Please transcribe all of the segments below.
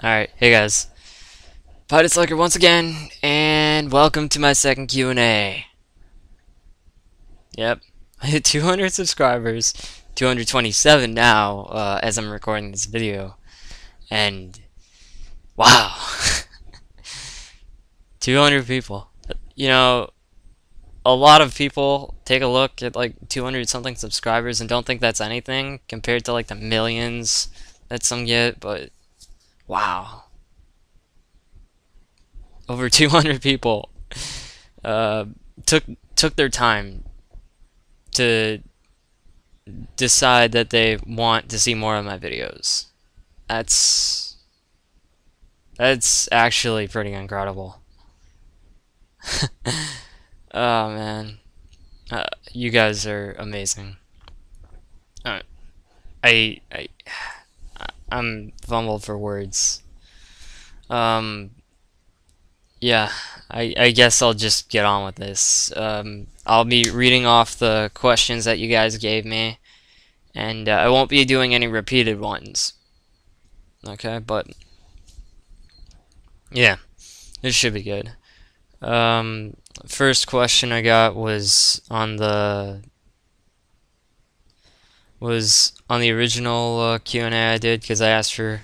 Alright, hey guys. Pilot Slacker once again, and welcome to my second Q&A. Yep, I hit 200 subscribers, 227 now, as I'm recording this video. And, wow. 200 people. You know, a lot of people take a look at like 200 something subscribers and don't think that's anything compared to like the millions that some get, but wow. Over 200 people took their time to decide that they want to see more of my videos. That's actually pretty incredible. Oh man, you guys are amazing. I'm fumbled for words. Yeah, I guess I'll just get on with this. I'll be reading off the questions that you guys gave me, and I won't be doing any repeated ones. Okay, but yeah, this should be good. First question I got was on the original Q&A I did, because I asked for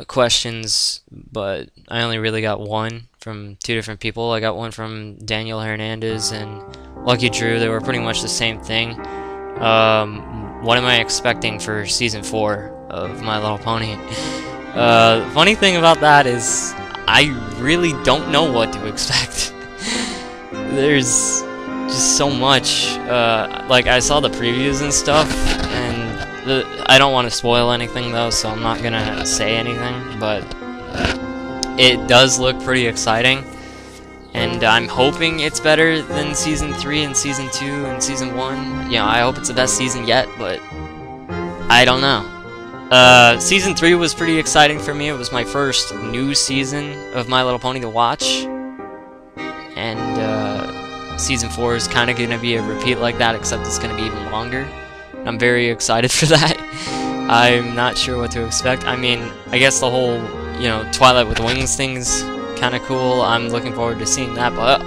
questions, but I only really got one from two different people. I got one from Daniel Hernandez and Lucky Drew. They were pretty much the same thing. What am I expecting for season 4 of My Little Pony? The funny thing about that is I really don't know what to expect. There's just so much. Like, I saw the previews and stuff, and I don't want to spoil anything though, so I'm not gonna say anything, but it does look pretty exciting, and I'm hoping it's better than Season 3 and Season 2 and Season 1. You know, I hope it's the best season yet, but I don't know. Season 3 was pretty exciting for me. It was my first new season of My Little Pony to watch, and Season 4 is kind of going to be a repeat like that, except it's going to be even longer. I'm very excited for that. I'm not sure what to expect. I mean, I guess the whole, you know, Twilight with Wings thing's kind of cool. I'm looking forward to seeing that. But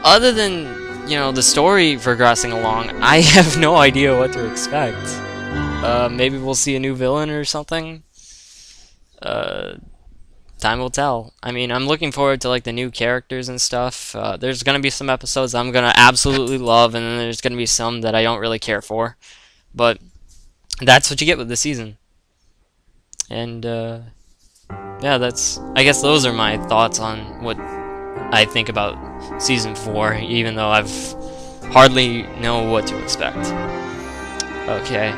other than, you know, the story progressing along, I have no idea what to expect. Maybe we'll see a new villain or something. Time will tell. I mean, I'm looking forward to like the new characters and stuff. There's gonna be some episodes I'm gonna absolutely love, and then there's gonna be some that I don't really care for. But that's what you get with the season. And yeah, I guess those are my thoughts on what I think about season 4, even though I've hardly know what to expect. Okay.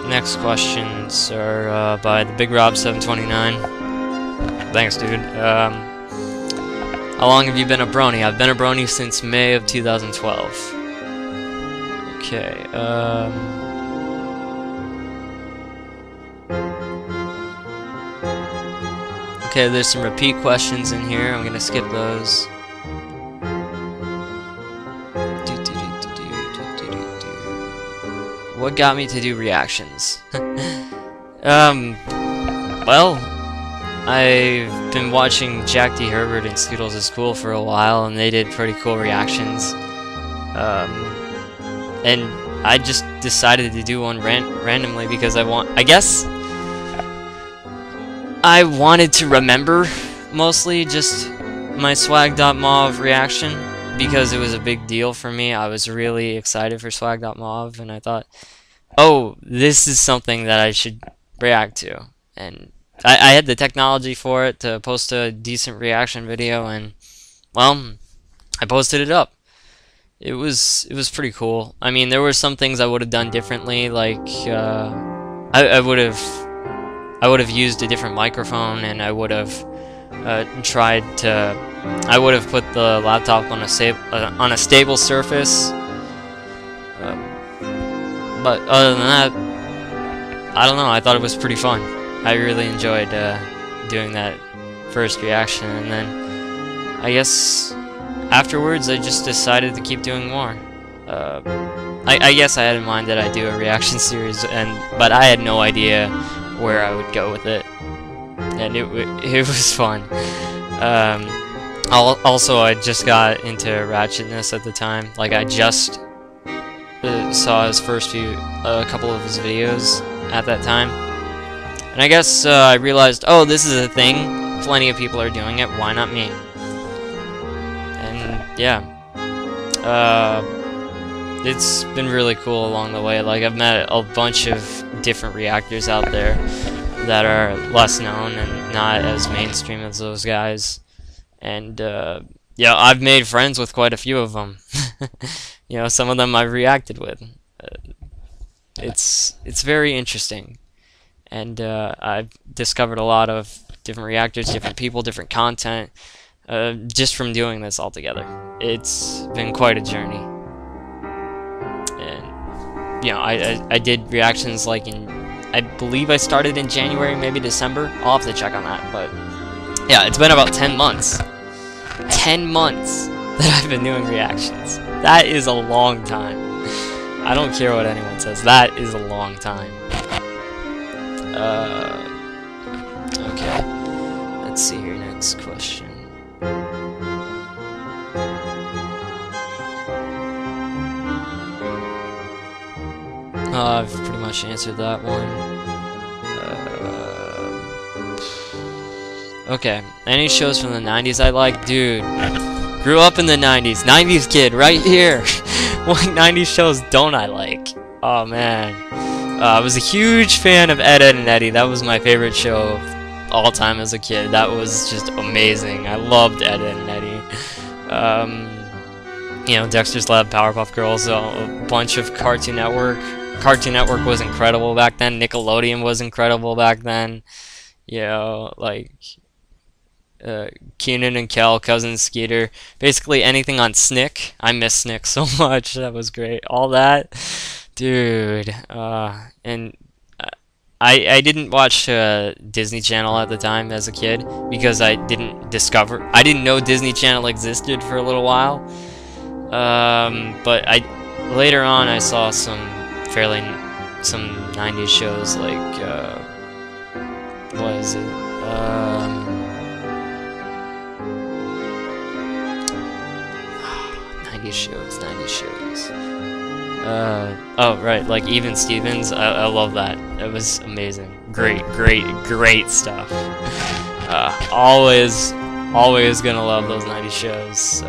Next questions are by the Big Rob 729. Thanks, dude. How long have you been a brony? I've been a brony since May of 2012. Okay, okay, there's some repeat questions in here. I'm gonna skip those. What got me to do reactions? Well, I've been watching Jack D. Herbert and Skittles is Cool for a while, and they did pretty cool reactions. And I just decided to do one randomly because I guess I wanted to remember mostly just my swag.mauve reaction, because it was a big deal for me. I was really excited for swag.mauve, and I thought, oh, this is something that I should react to. And I had the technology for it to post a decent reaction video, and well, I posted it up. It was pretty cool. I mean, there were some things I would have done differently, like I would have used a different microphone, and I would have I would have put the laptop on a stable surface. But other than that, I don't know. I thought it was pretty fun. I really enjoyed doing that first reaction, and then I guess afterwards I just decided to keep doing more. I guess I had in mind that I'd do a reaction series, but I had no idea where I would go with it, and it was fun. Also, I just got into Ratchetness at the time. Like, I just saw his a couple of his videos at that time, and I guess I realized, oh, this is a thing. Plenty of people are doing it. Why not me? And yeah, it's been really cool along the way. Like, I've met a bunch of different reactors out there that are less known and not as mainstream as those guys. And yeah, I've made friends with quite a few of them. You know, some of them I've reacted with. It's very interesting, and I've discovered a lot of different reactors, different people, different content, just from doing this all together. It's been quite a journey, and you know, I did reactions like I believe I started in January, maybe December. I'll have to check on that, but yeah, it's been about 10 months. 10 months that I've been doing reactions. That is a long time. I don't care what anyone says. That is a long time. Okay. Let's see here. Next question. I've pretty much answered that one. Okay. Any shows from the 90s I like? Dude, grew up in the 90s. 90s kid, right here. What 90s shows don't I like? Oh, man. I was a huge fan of Ed, Edd n Eddy. That was my favorite show of all time as a kid. That was just amazing. I loved Ed, Edd n Eddy. You know, Dexter's Lab, Powerpuff Girls, a bunch of Cartoon Network. Cartoon Network was incredible back then. Nickelodeon was incredible back then. You know, like Keenan and Kel, Cousin Skeeter, basically anything on Snick. I miss Snick so much. That was great. All that, dude. And I didn't watch Disney Channel at the time as a kid because I didn't know Disney Channel existed for a little while. But later on I saw some 90s shows like what is it? 90s shows. Oh, right, like Even Stevens. I love that. It was amazing. Great stuff. Always gonna love those 90s shows.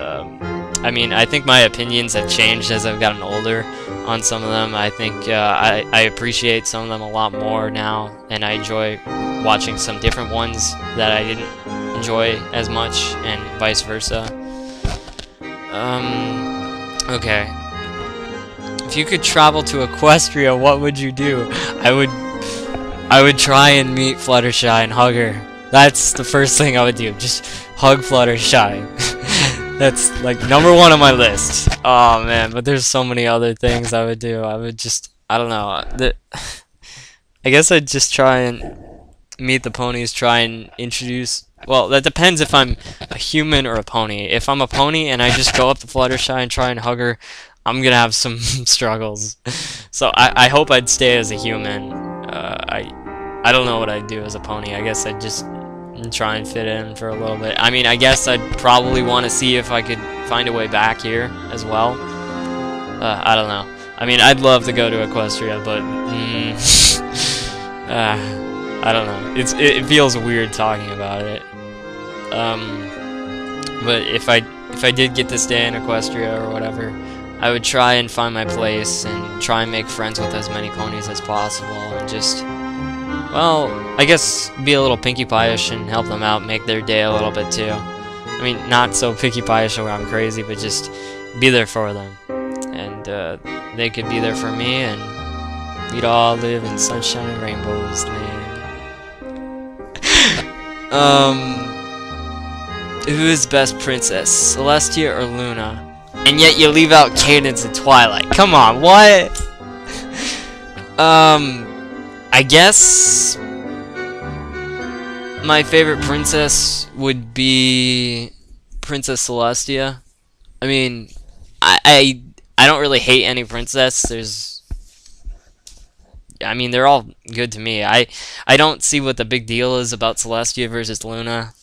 I mean, I think my opinions have changed as I've gotten older on some of them. I think I appreciate some of them a lot more now, and I enjoy watching some different ones that I didn't enjoy as much, and vice versa. Okay. If you could travel to Equestria, what would you do? I would try and meet Fluttershy and hug her. That's the first thing I would do. Just hug Fluttershy. That's like #1 on my list. Oh man, but there's so many other things I would do. I don't know. I guess I'd just try and meet the ponies, try and introduce. Well, that depends if I'm a human or a pony. If I'm a pony and I just go up to Fluttershy and try and hug her, I'm gonna have some struggles. So I hope I'd stay as a human. I don't know what I'd do as a pony. I guess I'd just try and fit in for a little bit. I mean, I guess I'd probably want to see if I could find a way back here as well. I don't know. I mean, I'd love to go to Equestria, but I don't know. It feels weird talking about it. But if I did get to stay in Equestria or whatever, I would try and find my place and try and make friends with as many ponies as possible, and just, well, I guess be a little Pinkie Pie-ish and help them out, make their day a little bit too. I mean, not so Pinkie Pie-ish where I'm crazy, but just be there for them, and they could be there for me, and we'd all live in sunshine and rainbows, man. Who is best princess, Celestia or Luna? And yet you leave out Cadance and Twilight. Come on, what? I guess my favorite princess would be Princess Celestia. I mean, I don't really hate any princess. I mean, they're all good to me. I don't see what the big deal is about Celestia versus Luna.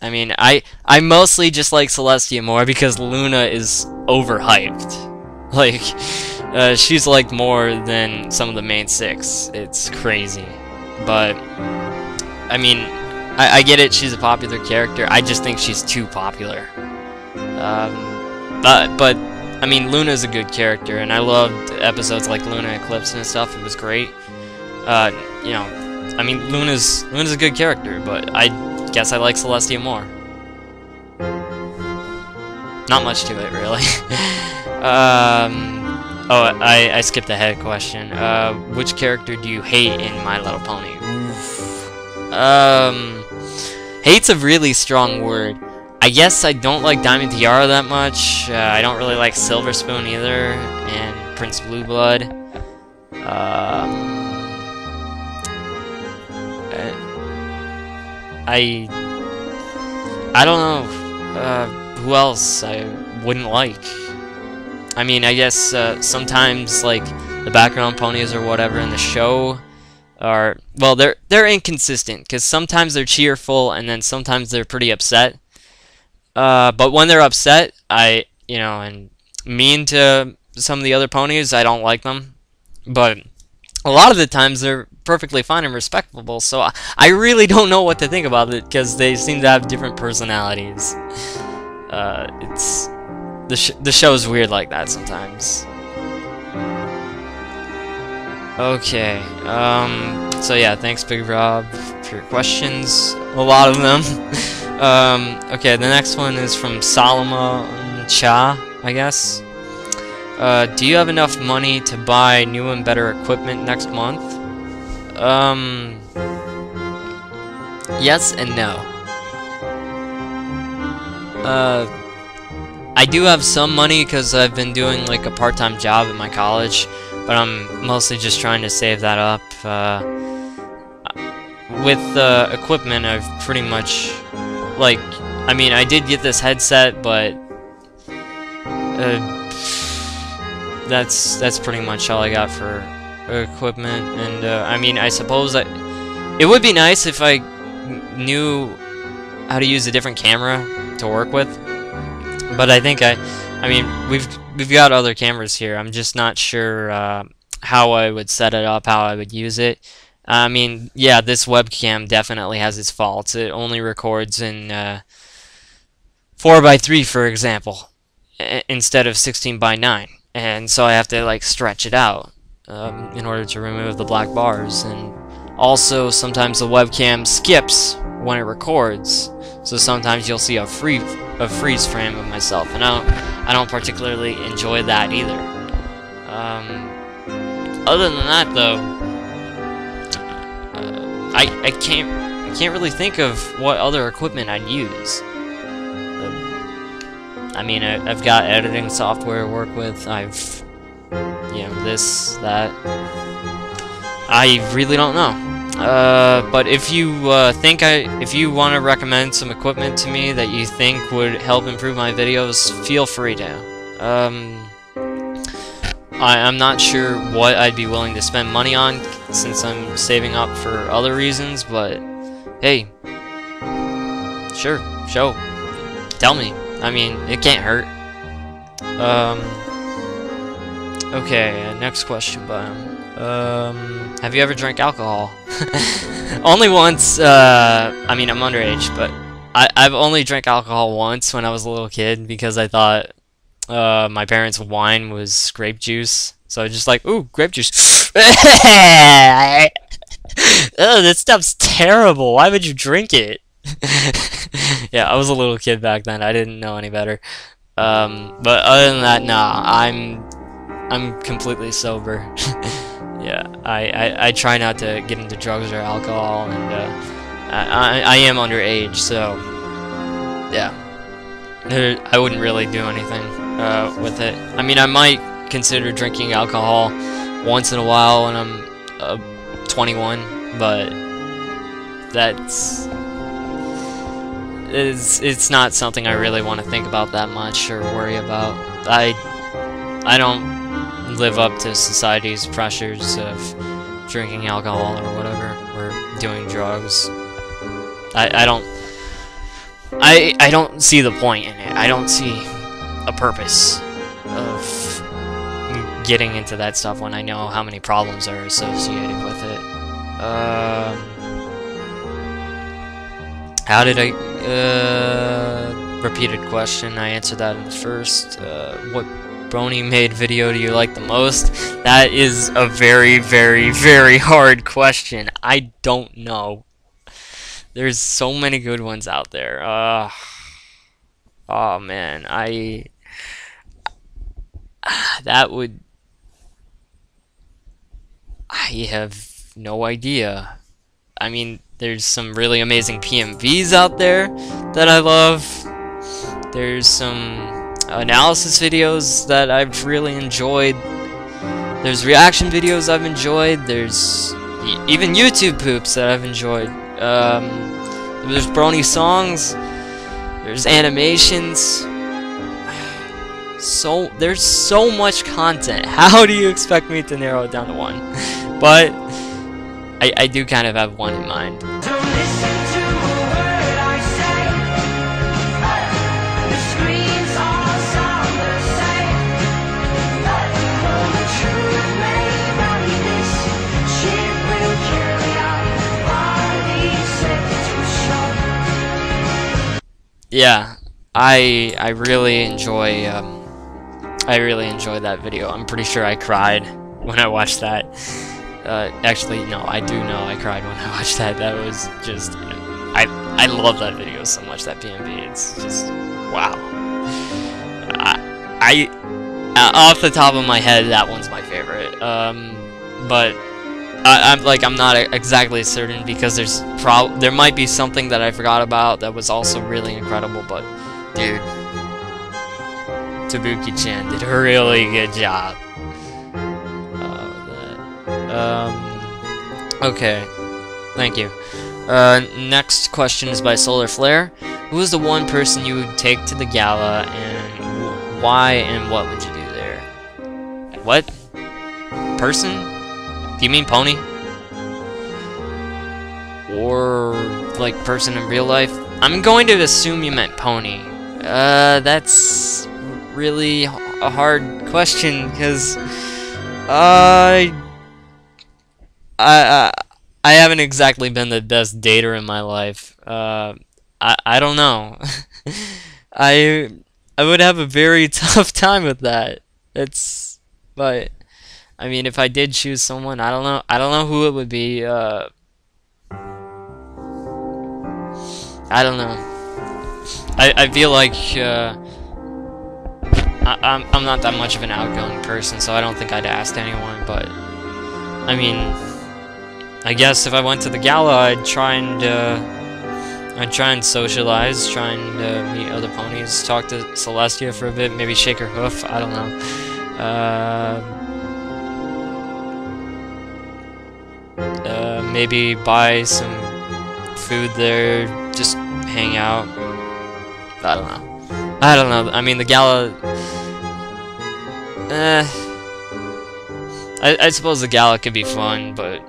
I mean, I mostly just like Celestia more because Luna is overhyped. Like, she's liked more than some of the main six. It's crazy. But, I mean, I get it, she's a popular character. I just think she's too popular. But I mean, Luna's a good character, and I loved episodes like Luna Eclipse and stuff. It was great. You know, I mean, Luna's a good character, but I guess I like Celestia more. Not much to it, really. Oh, I skipped a head question. Which character do you hate in My Little Pony? Hate's a really strong word. I guess I don't like Diamond Tiara that much. I don't really like Silver Spoon either, and Prince Blueblood. I don't know who else I wouldn't like. I mean, I guess sometimes like the background ponies or whatever in the show are, well, they're inconsistent because sometimes they're cheerful and then sometimes they're pretty upset. But when they're upset, you know, and mean to some of the other ponies, I don't like them. But a lot of the times they're perfectly fine and respectable, so I really don't know what to think about it because they seem to have different personalities. It's the show's weird like that sometimes. Okay, so yeah, thanks Big Rob for your questions, a lot of them. Okay, the next one is from SolomoCha, I guess. Do you have enough money to buy new and better equipment next month? Yes and no. I do have some money because I've been doing like a part-time job at my college, but I'm mostly just trying to save that up. With equipment, I've pretty much, like, I mean, I did get this headset, but that's pretty much all I got for equipment. And I mean, I suppose it would be nice if I knew how to use a different camera to work with. But I think I mean, we've got other cameras here. I'm just not sure how I would set it up, how I would use it. I mean, yeah, this webcam definitely has its faults. It only records in 4:3, for example, instead of 16:9, and so I have to like stretch it out in order to remove the black bars. And also, sometimes the webcam skips when it records, so sometimes you'll see a freeze frame of myself, and I don't particularly enjoy that either. Other than that, though, I can't really think of what other equipment I'd use. I mean, I've got editing software to work with. I've, you know, this, that. I really don't know. But if you if you want to recommend some equipment to me that you think would help improve my videos, feel free to. I'm not sure what I'd be willing to spend money on since I'm saving up for other reasons, but hey, sure, tell me. I mean, it can't hurt. Okay, next question, have you ever drank alcohol? Only once. I mean, I'm underage, but I've only drank alcohol once when I was a little kid because I thought my parents' wine was grape juice, so I was just like, ooh, grape juice. Oh, that stuff's terrible. Why would you drink it? Yeah, I was a little kid back then. I didn't know any better. But other than that, nah, I'm completely sober. Yeah, I try not to get into drugs or alcohol, and I am underage, so yeah, I wouldn't really do anything with it. I mean, I might consider drinking alcohol once in a while when I'm 21, but it's not something I really want to think about that much or worry about. I don't live up to society's pressures of drinking alcohol or whatever, or doing drugs. I don't see the point in it. I don't see a purpose of getting into that stuff when I know how many problems are associated with it. How did I... repeated question. I answered that in the first. What brownie made video do you like the most? That is a very, very, very hard question. I don't know. There's so many good ones out there. Oh man, that would... I have no idea. I mean, there's some really amazing PMVs out there that I love. There's some analysis videos that I've really enjoyed. There's reaction videos I've enjoyed. There's even YouTube poops that I've enjoyed. There's brony songs. There's animations. There's so much content. How do you expect me to narrow it down to one? But I do kind of have one in mind. Yeah, I really enjoy that video. I'm pretty sure I cried when I watched that. Actually, no, I do know I cried when I watched that. That was just, I love that video so much, that PMV. It's just, wow. I off the top of my head, that one's my favorite. But I'm not exactly certain, because there might be something that I forgot about that was also really incredible. But dude, Tabuki-chan did a really good job. Okay, thank you. Next question is by Solar Flare. Who is the one person you would take to the gala, and why, and what would you do there? What? Person? Do you mean pony? Or, like, person in real life? I'm going to assume you meant pony. That's really a hard question, because I haven't exactly been the best dater in my life. I don't know. I would have a very tough time with that. But I mean, if I did choose someone, I don't know who it would be. I don't know. I feel like I'm not that much of an outgoing person, so I don't think I'd ask anyone. But I mean, I guess if I went to the gala, I'd try and socialize, try and meet other ponies, talk to Celestia for a bit, maybe shake her hoof. I don't know. Maybe buy some food there, just hang out. I don't know. I mean, the gala... I suppose the gala could be fun, but,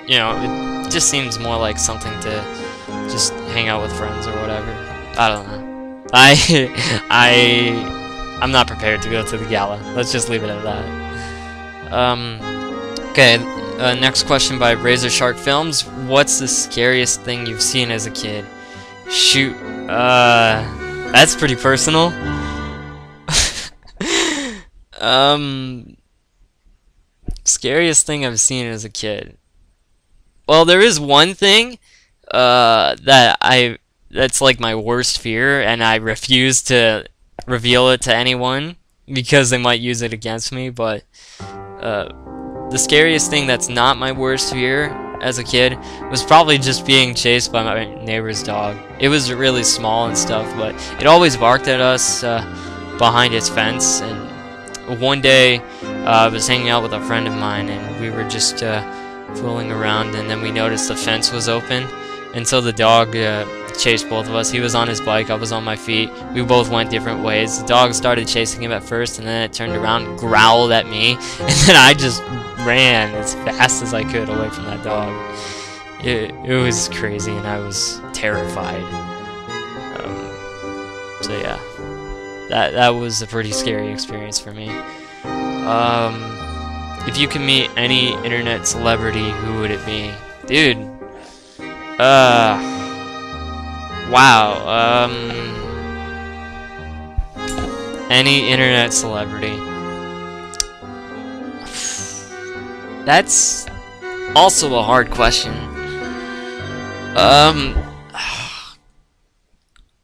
you know, it just seems more like something to just hang out with friends or whatever. I don't know. I'm not prepared to go to the gala. Let's just leave it at that. Okay, next question by Razor Shark Films. What's the scariest thing you've seen as a kid? Shoot, that's pretty personal. Scariest thing I've seen as a kid. Well, there is one thing that's like my worst fear, and I refuse to reveal it to anyone because they might use it against me. But the scariest thing that's not my worst fear as a kid was probably just being chased by my neighbor's dog. It was really small and stuff, but it always barked at us behind its fence. And one day I was hanging out with a friend of mine, and we were just fooling around, and then we noticed the fence was open, and so the dog chased both of us. He was on his bike, I was on my feet. We both went different ways. The dog started chasing him at first, and then it turned around, growled at me, and then I just ran as fast as I could away from that dog. It was crazy, and I was terrified. So yeah, that was a pretty scary experience for me. If you can meet any internet celebrity, who would it be? Dude. Wow. Any internet celebrity. That's also a hard question.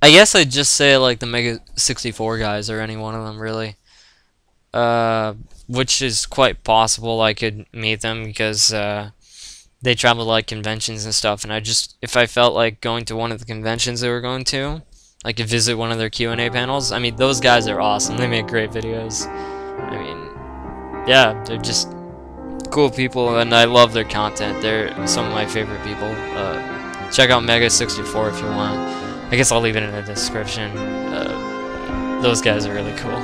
I guess I'd just say like the Mega 64 guys or any one of them really. Which is quite possible I could meet them because they travel to like conventions and stuff, and if I felt like going to one of the conventions they were going to, like to visit one of their Q&A panels. I mean, those guys are awesome. They make great videos. I mean, yeah, they're just cool people, and I love their content. They're some of my favorite people. Check out Mega 64 if you want. I guess I'll leave it in the description. Those guys are really cool.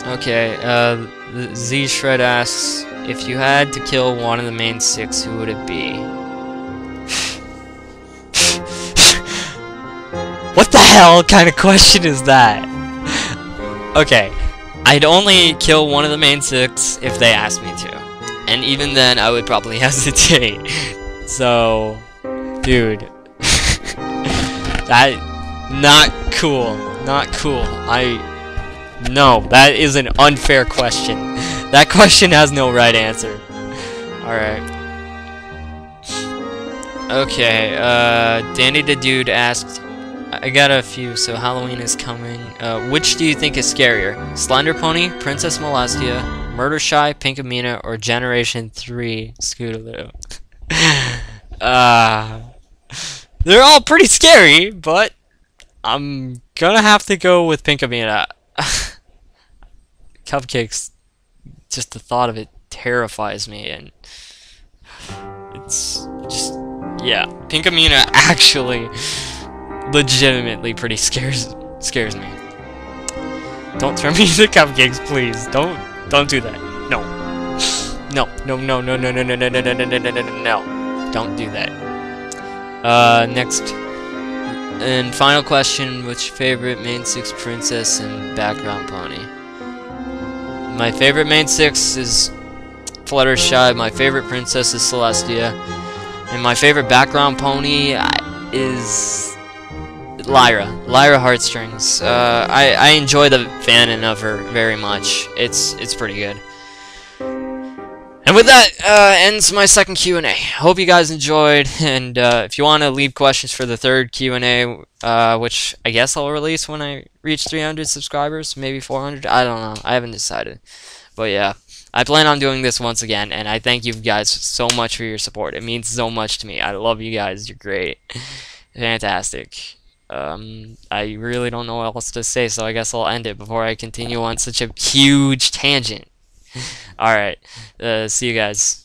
Okay, Z Shred asks, if you had to kill one of the main 6, who would it be? What the hell kind of question is that? Okay, I'd only kill one of the main 6 if they asked me to. And even then, I would probably hesitate. So, dude. That, not cool. Not cool. No, that is an unfair question. That question has no right answer. Alright. Okay, Danny the Dude asked, I got a few, so Halloween is coming. Which do you think is scarier? Slender Pony, Princess Celestia, Murder Shy, Pinkamena, or Generation 3 Scootaloo? They're all pretty scary, but I'm gonna have to go with Pinkamena. Cupcakes, just the thought of it terrifies me, and it's just, yeah, Pinkamena actually legitimately pretty scares me. Don't turn me into cupcakes, please. Don't do that. No. No. Don't do that. Next and final question, which favorite main 6 princess and background pony? My favorite main 6 is Fluttershy, my favorite princess is Celestia, and my favorite background pony is Lyra Heartstrings. I enjoy the fanon of her very much. It's pretty good. And with that, ends my second Q&A. Hope you guys enjoyed, and if you want to leave questions for the third Q&A, which I guess I'll release when I reach 300 subscribers, maybe 400, I don't know, I haven't decided. But yeah, I plan on doing this once again, and I thank you guys so much for your support. It means so much to me. I love you guys, you're great. Fantastic. I really don't know what else to say, so I guess I'll end it before I continue on such a huge tangent. Alright, see you guys.